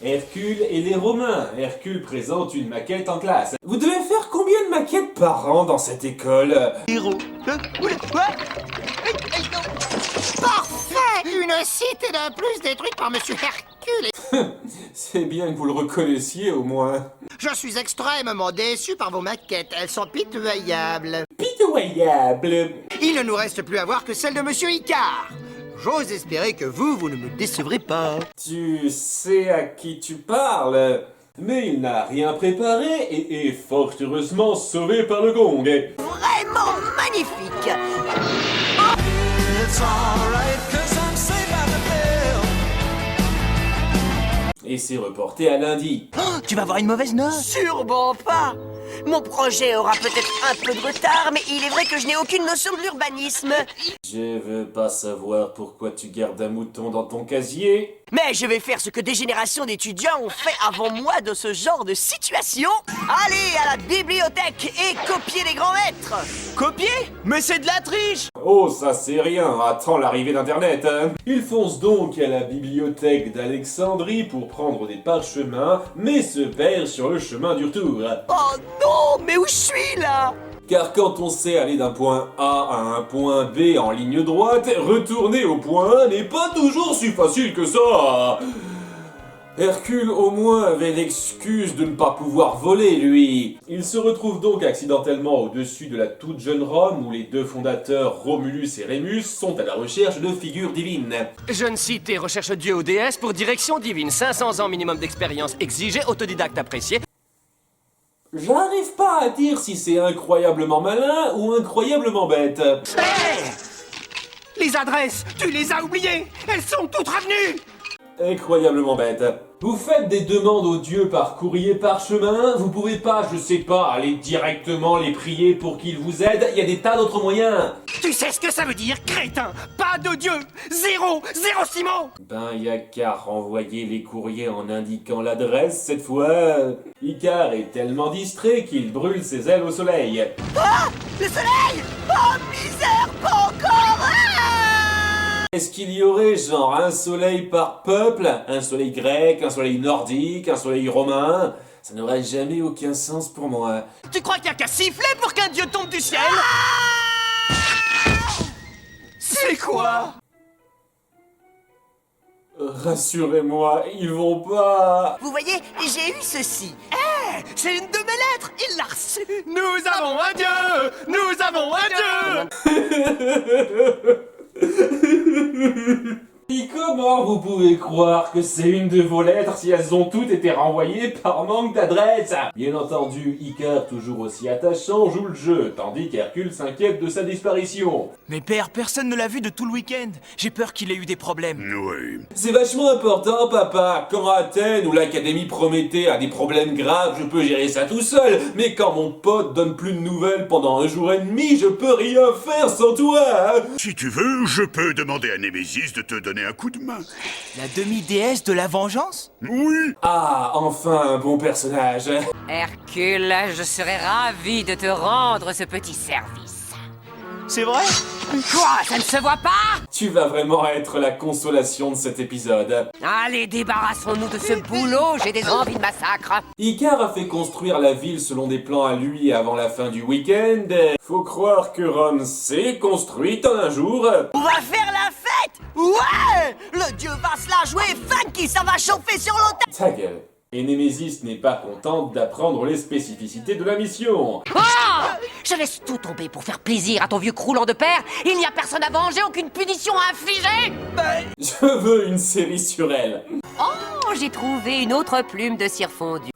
Hercule et les Romains. Hercule présente une maquette en classe. Vous devez faire combien de maquettes par an dans cette école? Héros. Parfait! Une cité de plus détruite par Monsieur Hercule. C'est bien que vous le reconnaissiez au moins. Je suis extrêmement déçu par vos maquettes. Elles sont pitoyables. Pitoyable. Il ne nous reste plus à voir que celle de Monsieur Icare. J'ose espérer que vous ne me décevrez pas. Tu sais à qui tu parles. Mais il n'a rien préparé et est fort heureusement sauvé par le gong. Vraiment magnifique! Et c'est reporté à lundi. Tu vas avoir une mauvaise note. Sûrement pas. Mon projet aura peut-être un peu de retard, mais il est vrai que je n'ai aucune notion de l'urbanisme. Je veux pas savoir pourquoi tu gardes un mouton dans ton casier. Mais je vais faire ce que des générations d'étudiants ont fait avant moi de ce genre de situation. Allez à la bibliothèque et copier les grands maîtres. Copier? Mais c'est de la triche. Oh, ça c'est rien, attends l'arrivée d'Internet. Il fonce donc à la bibliothèque d'Alexandrie pour prendre des parchemins, mais se perd sur le chemin du retour. Oh non, mais où je suis là? Car quand on sait aller d'un point A à un point B en ligne droite, retourner au point A n'est pas toujours si facile que ça. Hercule au moins avait l'excuse de ne pas pouvoir voler, lui. Il se retrouve donc accidentellement au-dessus de la toute jeune Rome où les deux fondateurs, Romulus et Rémus, sont à la recherche de figures divines. Jeune cité recherche Dieu ou déesse pour direction divine. 500 ans minimum d'expérience exigée, autodidacte apprécié. J'arrive pas à dire si c'est incroyablement malin ou incroyablement bête. Les adresses, tu les as oubliées. Elles sont toutes revenues. Incroyablement bête. Vous faites des demandes aux dieux par courrier parchemin, vous pouvez pas, je sais pas, aller directement les prier pour qu'ils vous aident, il y a des tas d'autres moyens. Tu sais ce que ça veut dire, crétin? Pas de dieu. Zéro Simon. Ben y a qu'à renvoyer les courriers en indiquant l'adresse cette fois. Icare est tellement distrait qu'il brûle ses ailes au soleil. Ah, le soleil! Oh misère, pas encore! Ah. Est-ce qu'il y aurait genre un soleil par peuple? Un soleil grec, un soleil nordique, un soleil romain? Ça n'aurait jamais aucun sens pour moi. Tu crois qu'il y a qu'à siffler pour qu'un dieu tombe du ciel? C'est quoi? Rassurez-moi, ils vont pas... Vous voyez, j'ai eu ceci. C'est une de mes lettres. Il l'a reçue. Nous avons un dieu. Nous avons un dieu. Et comment vous pouvez croire que c'est une de vos lettres si elles ont toutes été renvoyées par manque d'adresse? Bien entendu, Icare, toujours aussi attachant, joue le jeu, tandis qu'Hercule s'inquiète de sa disparition. Mais père, personne ne l'a vu de tout le week-end. J'ai peur qu'il ait eu des problèmes. Oui. C'est vachement important, papa. Quand Athènes ou l'Académie Prométhée a des problèmes graves, je peux gérer ça tout seul. Mais quand mon pote donne plus de nouvelles pendant un jour et demi, je peux rien faire sans toi. Si tu veux, je peux demander à Némésis de te donner un coup de main. La demi-déesse de la vengeance? Oui. Ah, enfin un bon personnage. Hercule, je serais ravi de te rendre ce petit service. C'est vrai? Quoi? Ça ne se voit pas? Tu vas vraiment être la consolation de cet épisode. Allez, débarrassons-nous de ce boulot, j'ai des envies de massacre. Icare a fait construire la ville selon des plans à lui avant la fin du week-end. Faut croire que Rome s'est construite en un jour. On va faire la fête! Ouais! Le dieu va se la jouer funky, ça va chauffer sur l'autel! Ta gueule. Et Némésis n'est pas contente d'apprendre les spécificités de la mission. Ah! Je laisse tout tomber pour faire plaisir à ton vieux croulant de père. Il n'y a personne à venger, aucune punition à infliger. Je veux une série sur elle. Oh, j'ai trouvé une autre plume de cire fondue.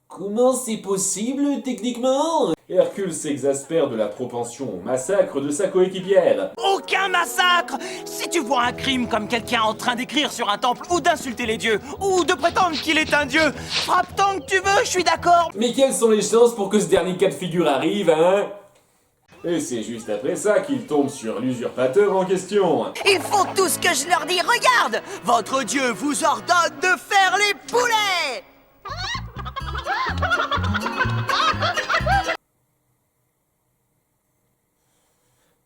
Comment c'est possible, techniquement? Hercule s'exaspère de la propension au massacre de sa coéquipière. Aucun massacre! Si tu vois un crime comme quelqu'un en train d'écrire sur un temple ou d'insulter les dieux, ou de prétendre qu'il est un dieu, frappe tant que tu veux, je suis d'accord! Mais quelles sont les chances pour que ce dernier cas de figure arrive, hein? Et c'est juste après ça qu'il tombe sur l'usurpateur en question. Ils font tout ce que je leur dis, regarde! Votre dieu vous ordonne de faire les poulets!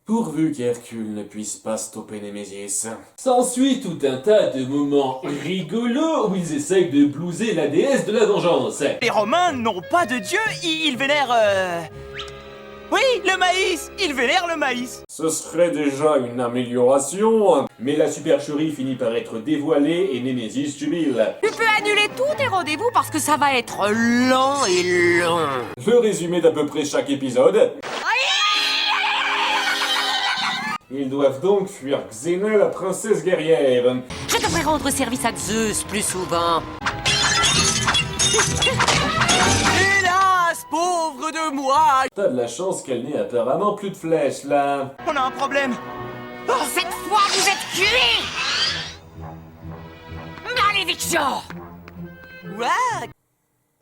Pour pourvu qu'Hercule ne puisse pas stopper Némésis. S'ensuit tout un tas de moments rigolos où ils essayent de blouser la déesse de la vengeance. Les Romains n'ont pas de dieu, ils vénèrent... Oui, le maïs! Ils vénèrent le maïs! Ce serait déjà une amélioration, mais la supercherie finit par être dévoilée et Némésis jubile. Tu peux annuler tous tes rendez-vous parce que ça va être lent et long. Le résumé d'à peu près chaque épisode. Ils doivent donc fuir Xena, la princesse guerrière. Je devrais rendre service à Zeus plus souvent. Hélas, pauvre de moi! T'as de la chance qu'elle n'ait apparemment plus de flèches, là. On a un problème! Cette fois, vous êtes cuits! Malédiction! Quoi?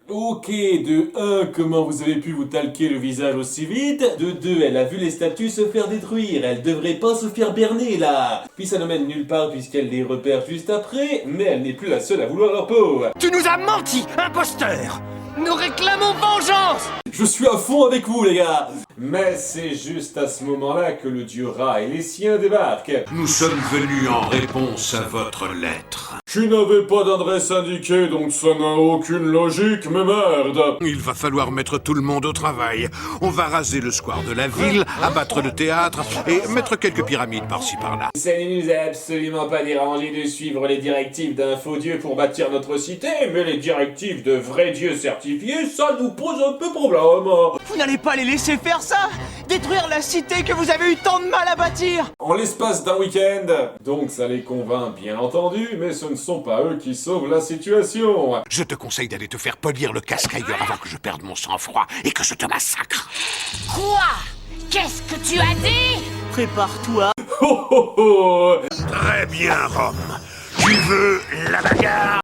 Ok, de 1, comment vous avez pu vous talquer le visage aussi vite? De 2, elle a vu les statues se faire détruire, elle devrait pas se faire berner, là. Puis ça ne mène nulle part puisqu'elle les repère juste après, mais elle n'est plus la seule à vouloir leur peau. Tu nous as menti, imposteur! Nous réclamons vengeance! Je suis à fond avec vous, les gars. Mais c'est juste à ce moment-là que le dieu Ra et les siens débarquent. Nous sommes venus en réponse à votre lettre. Tu n'avais pas d'adresse indiquée, donc ça n'a aucune logique, mais merde. Il va falloir mettre tout le monde au travail. On va raser le square de la ville, abattre le théâtre et mettre quelques pyramides par-ci par-là. Ça ne nous a absolument pas dérangé de suivre les directives d'un faux dieu pour bâtir notre cité, mais les directives de vrais dieux certifiés, ça nous pose un peu problème. Vous n'allez pas les laisser faire ça! Détruire la cité que vous avez eu tant de mal à bâtir! En l'espace d'un week-end. Donc ça les convainc, bien entendu, mais ce ne sont pas eux qui sauvent la situation. Je te conseille d'aller te faire polir le casque ailleurs avant que je perde mon sang-froid et que je te massacre. Quoi? Qu'est-ce que tu as dit? Prépare-toi! Oh oh oh. Très bien, Rome. Tu veux la bagarre?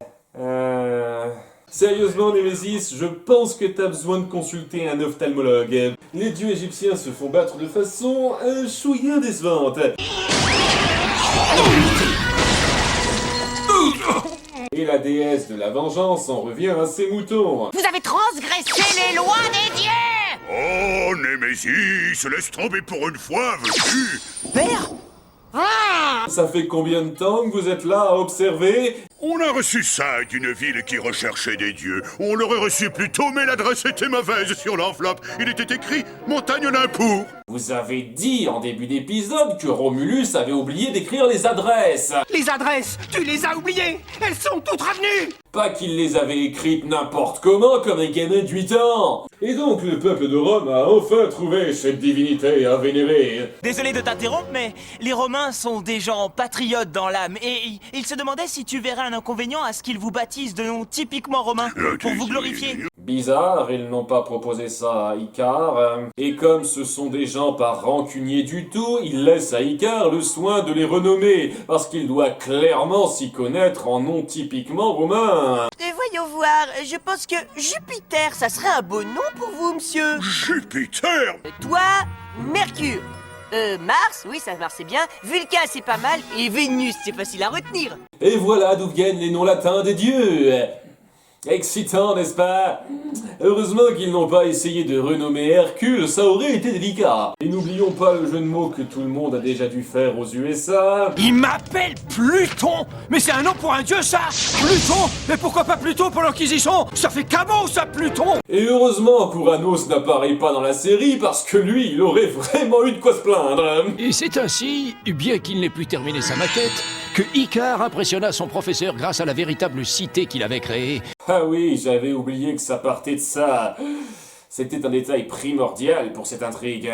Sérieusement, Némésis, je pense que t'as besoin de consulter un ophtalmologue. Les dieux égyptiens se font battre de façon un chouïa décevante. Et la déesse de la vengeance en revient à ses moutons. Vous avez transgressé les lois des dieux! Oh, Némésis, laisse tomber pour une fois, veux-tu? Père! Ça fait combien de temps que vous êtes là à observer? On a reçu ça d'une ville qui recherchait des dieux. On l'aurait reçu plus tôt, mais l'adresse était mauvaise sur l'enveloppe. Il était écrit « Montagne d'Impour ». Vous avez dit en début d'épisode que Romulus avait oublié d'écrire les adresses. Les adresses, tu les as oubliées! Elles sont toutes revenues! Pas qu'il les avait écrites n'importe comment comme un gamin de 8 ans. Et donc le peuple de Rome a enfin trouvé cette divinité à vénérer. Désolé de t'interrompre, mais les Romains sont des gens patriotes dans l'âme, et ils se demandaient si tu verrais un inconvénient à ce qu'ils vous baptisent de noms typiquement romains, pour vous glorifier. Bizarre, ils n'ont pas proposé ça à Icare. Et comme ce sont des gens pas rancuniers du tout, ils laissent à Icare le soin de les renommer, parce qu'il doit clairement s'y connaître en noms typiquement romains. Voyons voir, je pense que Jupiter, ça serait un beau nom pour vous, monsieur. Jupiter? Toi, Mercure. Mars, oui, ça Mars c'est bien. Vulcain, c'est pas mal. Et Vénus, c'est facile à retenir. Et voilà d'où viennent les noms latins des dieux. Excitant, n'est-ce pas? Heureusement qu'ils n'ont pas essayé de renommer Hercule, ça aurait été délicat. Et n'oublions pas le jeu de mots que tout le monde a déjà dû faire aux USA. Il m'appelle Pluton! Mais c'est un nom pour un dieu, ça! Pluton! Mais pourquoi pas Pluton pour l'Inquisition? Ça fait cabot, ça, Pluton! Et heureusement qu'Uranos n'apparaît pas dans la série, parce que lui, il aurait vraiment eu de quoi se plaindre. Et c'est ainsi, bien qu'il n'ait pu terminer sa maquette, que Icare impressionna son professeur grâce à la véritable cité qu'il avait créée. Ah oui, j'avais oublié que ça partait de ça. C'était un détail primordial pour cette intrigue.